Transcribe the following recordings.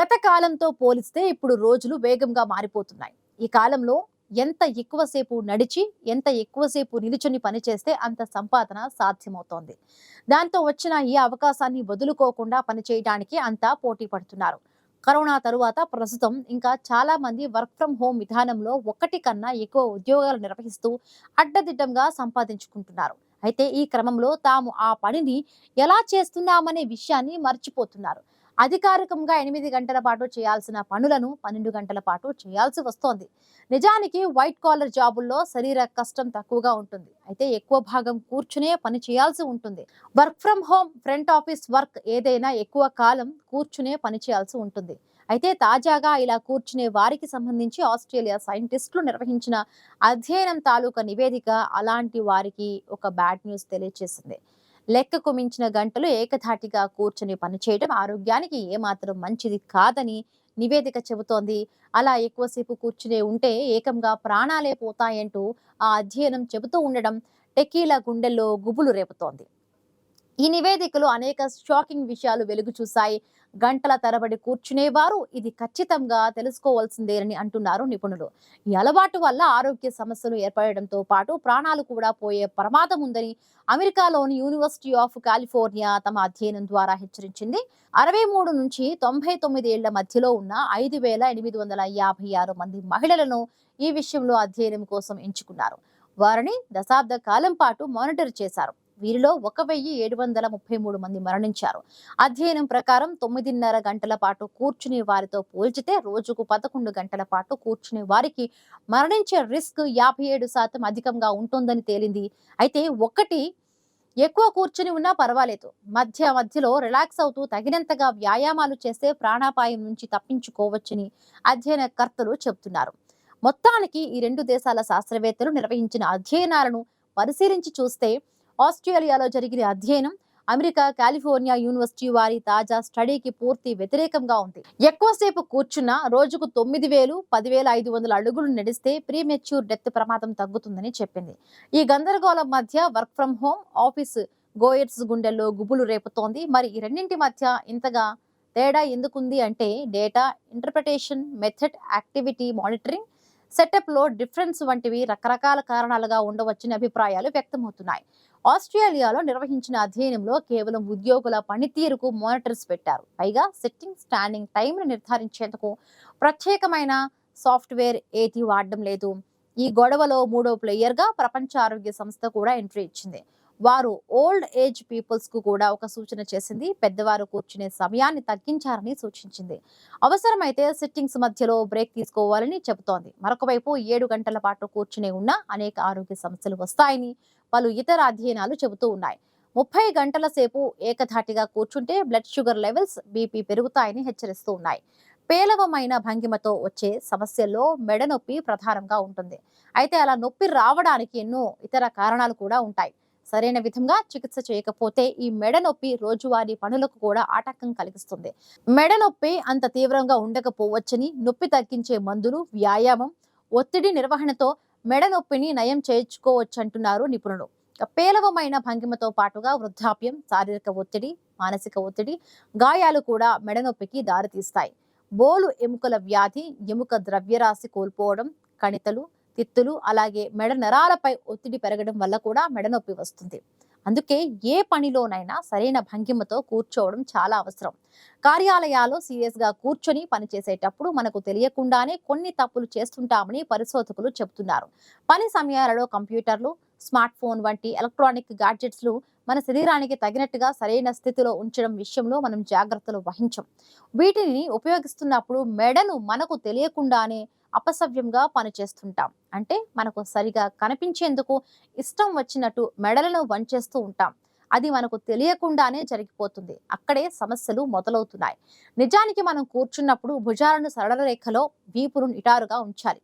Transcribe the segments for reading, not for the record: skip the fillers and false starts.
గత కాలంతో పోలిస్తే ఇప్పుడు రోజులు వేగంగా మారిపోతున్నాయి. ఈ కాలంలో ఎంత ఎక్కువసేపు నడిచి, ఎంత ఎక్కువసేపు నిలుచుని పనిచేస్తే అంత సంపాదన సాధ్యమవుతోంది. దాంతో వచ్చిన ఈ అవకాశాన్ని వదులుకోకుండా పనిచేయడానికి అంతా పోటీ పడుతున్నారు. కరోనా తరువాత ప్రస్తుతం ఇంకా చాలా మంది వర్క్ ఫ్రం హోమ్ విధానంలో ఒకటి కన్నా ఎక్కువ ఉద్యోగాలు నిర్వహిస్తూ అడ్డదిడ్డంగా సంపాదించుకుంటున్నారు. అయితే ఈ క్రమంలో తాము ఆ పనిని ఎలా చేస్తున్నామనే విషయాన్ని మర్చిపోతున్నారు. అధికారికంగా 8 గంటల పాటు చేయాల్సిన పనులను 12 గంటల పాటు చేయాల్సి వస్తోంది. నిజానికి వైట్ కాలర్ జాబుల్లో శరీర కష్టం తక్కువగా ఉంటుంది. అయితే ఎక్కువ భాగం కూర్చునే పని చేయాల్సి ఉంటుంది. Work from home, front office work ఏదైనా ఎక్కువ కాలం కూర్చునే పని చేయాల్సి ఉంటుంది. అయితే తాజాగా ఇలా కూర్చునే వారికి సంబంధించి ఆస్ట్రేలియా సైంటిస్టులు నిర్వహించిన అధ్యయనం తాలూకా నివేదిక అలాంటి వారికి ఒక బ్యాడ్ న్యూస్ తెలియజేసింది. లెక్కకు మించిన గంటలు ఏకధాటిగా కూర్చుని పనిచేయడం ఆరోగ్యానికి ఏమాత్రం మంచిది కాదని నివేదిక చెబుతోంది. అలా ఎక్కువసేపు కూర్చునే ఉంటే ఏకంగా ప్రాణాలే పోతాయంటూ ఆ అధ్యయనం చెబుతూ ఉండడం టెకీల గుండెల్లో గుబులు రేపుతోంది. ఈ నివేదికలో అనేక షాకింగ్ విషయాలు వెలుగు చూశాయి. గంటల తరబడి కూర్చునేవారు ఇది ఖచ్చితంగా తెలుసుకోవాల్సిందేనని అంటున్నారు నిపుణులు. ఈ అలవాటు వల్ల ఆరోగ్య సమస్యలు ఏర్పడడంతో పాటు ప్రాణాలు కూడా పోయే ప్రమాదం ఉందని అమెరికాలోని యూనివర్సిటీ ఆఫ్ కాలిఫోర్నియా తమ అధ్యయనం ద్వారా హెచ్చరించింది. 63 నుంచి 99 ఏళ్ల మధ్యలో ఉన్న 5,856 మంది మహిళలను ఈ విషయంలో అధ్యయనం కోసం ఎంచుకున్నారు. వారిని దశాబ్ద కాలం పాటు మానిటర్ చేశారు. వీరిలో 1,733 మంది మరణించారు. అధ్యయనం ప్రకారం 9.5 గంటల పాటు కూర్చునే వారితో పోల్చితే రోజుకు 11 గంటల పాటు కూర్చునే వారికి మరణించే రిస్క్ 57% అధికంగా ఉంటుందని తేలింది. అయితే ఒకటి ఎక్కువ కూర్చుని ఉన్నా పర్వాలేదు. మధ్యలో రిలాక్స్ అవుతూ తగినంతగా వ్యాయామాలు చేస్తే ప్రాణాపాయం నుంచి తప్పించుకోవచ్చని అధ్యయనకర్తలు చెబుతున్నారు. మొత్తానికి ఈ రెండు దేశాల శాస్త్రవేత్తలు నిర్వహించిన అధ్యయనాలను పరిశీలించి చూస్తే ఆస్ట్రేలియాలో జరిగిన అధ్యయనం అమెరికా కాలిఫోర్నియా యూనివర్సిటీ వారి తాజా స్టడీకి పూర్తి వ్యతిరేకంగా ఉంది. ఎక్కువసేపు కూర్చున్న రోజుకు 9,000, 10,500 అడుగులు నడిస్తే ప్రీమెచ్యూర్ డెత్ ప్రమాదం తగ్గుతుందని చెప్పింది. ఈ గందరగోళం మధ్య work from home, office goers గుండెల్లో గుబులు రేపుతోంది. మరి ఈ రెండింటి మధ్య ఇంతగా తేడా ఎందుకుంది అంటే data interpretation, method, activity monitoring, setup లో డిఫరెన్స్ వంటివి రకరకాల కారణాలుగా ఉండవచ్చని అభిప్రాయాలు వ్యక్తమవుతున్నాయి. ఆస్ట్రేలియాలో నిర్వహించిన అధ్యయనంలో కేవలం ఉద్యోగుల పనితీరుకు మానిటర్స్ పెట్టారు. పైగా సిట్టింగ్, స్టాండింగ్ టైంను నిర్ధారించేందుకు ప్రత్యేకమైన సాఫ్ట్వేర్ ఏది వాడడం లేదు. ఈ గొడవలో మూడో ప్లేయర్గా ప్రపంచ ఆరోగ్య సంస్థ కూడా ఎంట్రీ ఇచ్చింది. వారు ఓల్డ్ ఏజ్ పీపుల్స్ కు కూడా ఒక సూచన చేసింది. పెద్దవారు కూర్చునే సమయాన్ని తగ్గించాలని సూచించింది. అవసరమైతే సిట్టింగ్స్ మధ్యలో బ్రేక్ తీసుకోవాలని చెబుతోంది. మరొక వైపు 7 గంటల పాటు కూర్చునే ఉన్న అనేక ఆరోగ్య సమస్యలు వస్తాయని పలు ఇతర అధ్యయనాలు చెబుతూ ఉన్నాయి. 30 గంటల సేపు ఏకధాటిగా కూర్చుంటే బ్లడ్ షుగర్ లెవెల్స్, బీపీ పెరుగుతాయని హెచ్చరిస్తూ ఉన్నాయి. పేలవమైన భంగిమతో వచ్చే సమస్యల్లో మెడ నొప్పి ప్రధానంగా ఉంటుంది. అయితే అలా నొప్పి రావడానికి ఎన్నో ఇతర కారణాలు కూడా ఉంటాయి. సరైన విధంగా చికిత్స చేయకపోతే ఈ మెడ నొప్పి రోజువారీ పనులకు కూడా ఆటంకం కలిగిస్తుంది. మెడ నొప్పి అంత తీవ్రంగా ఉండకపోవచ్చని, నొప్పి తగ్గించే మందులు, వ్యాయామం, ఒత్తిడి నిర్వహణతో మెడ నొప్పిని నయం చేయించుకోవచ్చంటున్నారు నిపుణులు. పేలవమైన భంగిమతో పాటుగా వృద్ధాప్యం, శారీరక ఒత్తిడి, మానసిక ఒత్తిడి, గాయాలు కూడా మెడ నొప్పికి దారితీస్తాయి. బోలు ఎముకల వ్యాధి, ఎముక ద్రవ్యరాశి కోల్పోవడం, కణితలు, తిత్తులు, అలాగే మెడ నరాలపై ఒత్తిడి పెరగడం వల్ల కూడా మెడనొప్పి వస్తుంది. అందుకే ఏ పనిలోనైనా సరైన భంగిమతో కూర్చోవడం చాలా అవసరం. కార్యాలయాల్లో సీరియస్ గా కూర్చొని పనిచేసేటప్పుడు మనకు తెలియకుండానే కొన్ని తప్పులు చేస్తుంటామని పరిశోధకులు చెబుతున్నారు. పని సమయాలలో కంప్యూటర్లు, స్మార్ట్ ఫోన్ వంటి ఎలక్ట్రానిక్ గాడ్జెట్స్లు మన శరీరానికి తగినట్టుగా సరైన స్థితిలో ఉంచడం విషయంలో మనం జాగ్రత్తలు వహించం. వీటిని ఉపయోగిస్తున్నప్పుడు మెడను మనకు తెలియకుండానే అపసవ్యంగా పనిచేస్తుంటాం. అంటే మనకు సరిగా కనిపించేందుకు ఇష్టం వచ్చినట్టు మెడలను వంచేస్తూ ఉంటాం. అది మనకు తెలియకుండానే జరిగిపోతుంది. అక్కడే సమస్యలు మొదలవుతున్నాయి. నిజానికి మనం కూర్చున్నప్పుడు భుజాలను సరళ రేఖలో, వీపును నిటారుగా ఉంచాలి.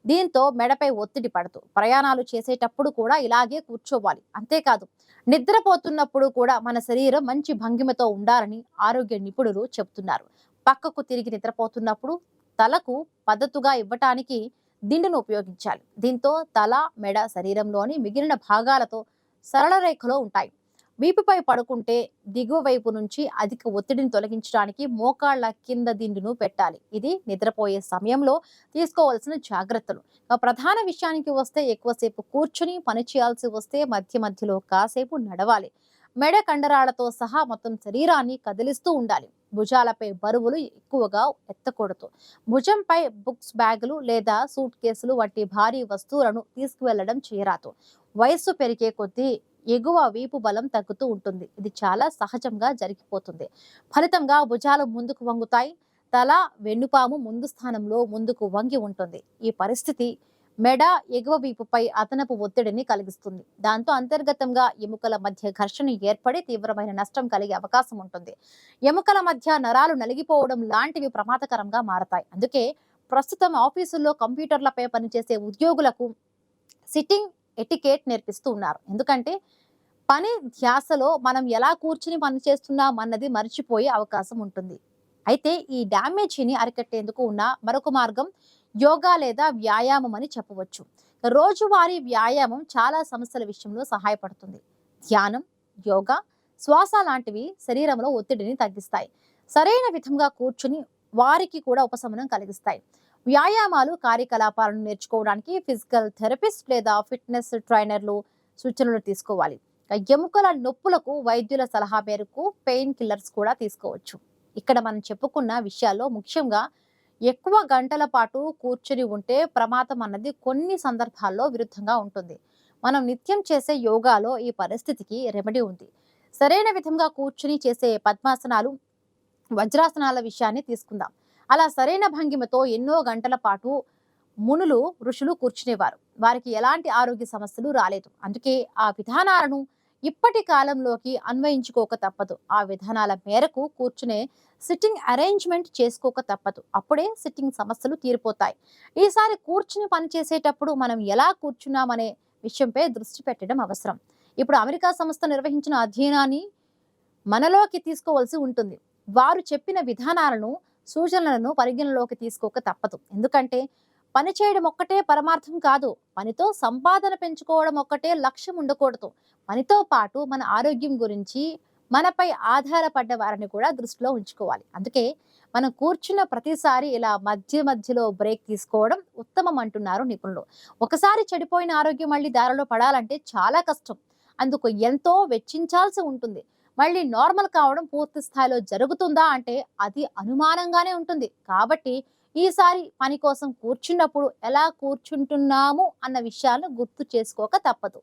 దీంతో మెడపై ఒత్తిడి పడదు. ప్రయాణాలు చేసేటప్పుడు కూడా ఇలాగే కూర్చోవాలి. అంతేకాదు, నిద్రపోతున్నప్పుడు కూడా మన శరీరం మంచి భంగిమతో ఉండాలని ఆరోగ్య నిపుణులు చెబుతున్నారు. పక్కకు తిరిగి నిద్రపోతున్నప్పుడు తలకు పద్ధతుగా ఇవ్వటానికి దిండును ఉపయోగించాలి. దీంతో తల, మెడ శరీరంలోని మిగిలిన భాగాలతో సరళ రేఖలో ఉంటాయి. వీపుపై పడుకుంటే దిగువ వైపు నుంచి అధిక ఒత్తిడిని తొలగించడానికి మోకాళ్ల కింద దిండును పెట్టాలి. ఇది నిద్రపోయే సమయంలో తీసుకోవాల్సిన జాగ్రత్తలు. ప్రధాన విషయానికి వస్తే ఎక్కువసేపు కూర్చుని పని చేయాల్సి వస్తే మధ్య మధ్యలో కాసేపు నడవాలి. మెడ కండరాలతో సహా మొత్తం శరీరాన్ని కదిలిస్తూ ఉండాలి. భుజాలపై బరువులు ఎక్కువగా ఎత్తకూడదు. భుజంపై బుక్స్, బ్యాగులు లేదా సూట్ కేసులు వంటి భారీ వస్తువులను తీసుకువెళ్లడం చేయరాదు. వయస్సు పెరిగే కొద్దీ ఎగువ వీపు బలం తగ్గుతూ ఉంటుంది. ఇది చాలా సహజంగా జరిగిపోతుంది. ఫలితంగా భుజాలు ముందుకు వంగుతాయి. తల, వెన్నుపాము ముందు స్థానంలో ముందుకు వంగి ఉంటుంది. ఈ పరిస్థితి మెడ, ఎగువ వీపుపై అదనపు ఒత్తిడిని కలిగిస్తుంది. దాంతో అంతర్గతంగా ఎముకల మధ్య ఘర్షణ ఏర్పడి తీవ్రమైన నష్టం కలిగే అవకాశం ఉంటుంది. ఎముకల మధ్య నరాలు నలిగిపోవడం లాంటివి ప్రమాదకరంగా మారతాయి. అందుకే ప్రస్తుతం ఆఫీసుల్లో కంప్యూటర్లపై పనిచేసే ఉద్యోగులకు సిట్టింగ్ ఎటికేట్ నేర్పిస్తూ ఉన్నారు. ఎందుకంటే పని ధ్యాసలో మనం ఎలా కూర్చుని పని చేస్తున్నాం అన్నది మర్చిపోయే అవకాశం ఉంటుంది. అయితే ఈ డ్యామేజీని అరికట్టేందుకు ఉన్న మరొక మార్గం యోగా లేదా వ్యాయామం అని చెప్పవచ్చు. రోజువారీ వ్యాయామం చాలా సమస్యల విషయంలో సహాయపడుతుంది. ధ్యానం, యోగా, శ్వాస లాంటివి శరీరంలో ఒత్తిడిని తగ్గిస్తాయి. సరైన విధంగా కూర్చుని వారికి కూడా ఉపశమనం కలిగిస్తాయి. వ్యాయామాలు కార్యకలాపాలను నేర్చుకోవడానికి ఫిజికల్ థెరపిస్ట్ లేదా ఫిట్నెస్ ట్రైనర్లు సూచనలు తీసుకోవాలి. ఎముకల నొప్పులకు వైద్యుల సలహా మేరకు పెయిన్ కిల్లర్స్ కూడా తీసుకోవచ్చు. ఇక్కడ మనం చెప్పుకున్న విషయాల్లో ముఖ్యంగా ఎక్కువ గంటల పాటు కూర్చుని ఉంటే ప్రమాదం అన్నది కొన్ని సందర్భాల్లో విరుద్ధంగా ఉంటుంది. మనం నిత్యం చేసే యోగాలో ఈ పరిస్థితికి రెమెడీ ఉంది. సరైన విధంగా కూర్చుని చేసే పద్మాసనాలు, వజ్రాసనాల విషయాన్ని తీసుకుందాం. అలా సరైన భంగిమతో ఎన్నో గంటల పాటు మునులు, ఋషులు కూర్చునేవారు. వారికి ఎలాంటి ఆరోగ్య సమస్యలు రాలేదు. అందుకే ఆ విధానాలను ఇప్పటి కాలంలోకి అన్వయించుకోక తప్పదు. ఆ విధానాల మేరకు కూర్చునే సిట్టింగ్ అరేంజ్మెంట్ చేసుకోక తప్పదు. అప్పుడే సిట్టింగ్ సమస్యలు తీరిపోతాయి. ఈసారి కూర్చుని పనిచేసేటప్పుడు మనం ఎలా కూర్చున్నామనే విషయంపై దృష్టి పెట్టడం అవసరం. ఇప్పుడు అమెరికా సంస్థ నిర్వహించిన అధ్యయనాన్ని మనలోకి తీసుకోవాల్సి ఉంటుంది. వారు చెప్పిన విధానాలను, సూచనలను పరిగణలోకి తీసుకోక తప్పదు. ఎందుకంటే పని చేయడం ఒక్కటే పరమార్థం కాదు. పనితో సంపాదన పెంచుకోవడం ఒక్కటే లక్ష్యం ఉండకూడదు. పనితో పాటు మన ఆరోగ్యం గురించి, మనపై ఆధారపడ్డ వారిని కూడా దృష్టిలో ఉంచుకోవాలి. అందుకే మనం కూర్చున్న ప్రతిసారి ఇలా మధ్య మధ్యలో బ్రేక్ తీసుకోవడం ఉత్తమం అంటున్నారు నిపుణులు. ఒకసారి చెడిపోయిన ఆరోగ్యం మళ్ళీ దారిలో పడాలంటే చాలా కష్టం. అందుకు ఎంతో వెచ్చించాల్సి ఉంటుంది. మళ్ళీ నార్మల్ కావడం పూర్తి స్థాయిలో జరుగుతుందా అంటే అది అనుమానంగానే ఉంటుంది. కాబట్టి ఈసారి పని కోసం కూర్చున్నప్పుడు ఎలా కూర్చుంటున్నాము అన్న విషయాలను గుర్తు చేసుకోక తప్పదు.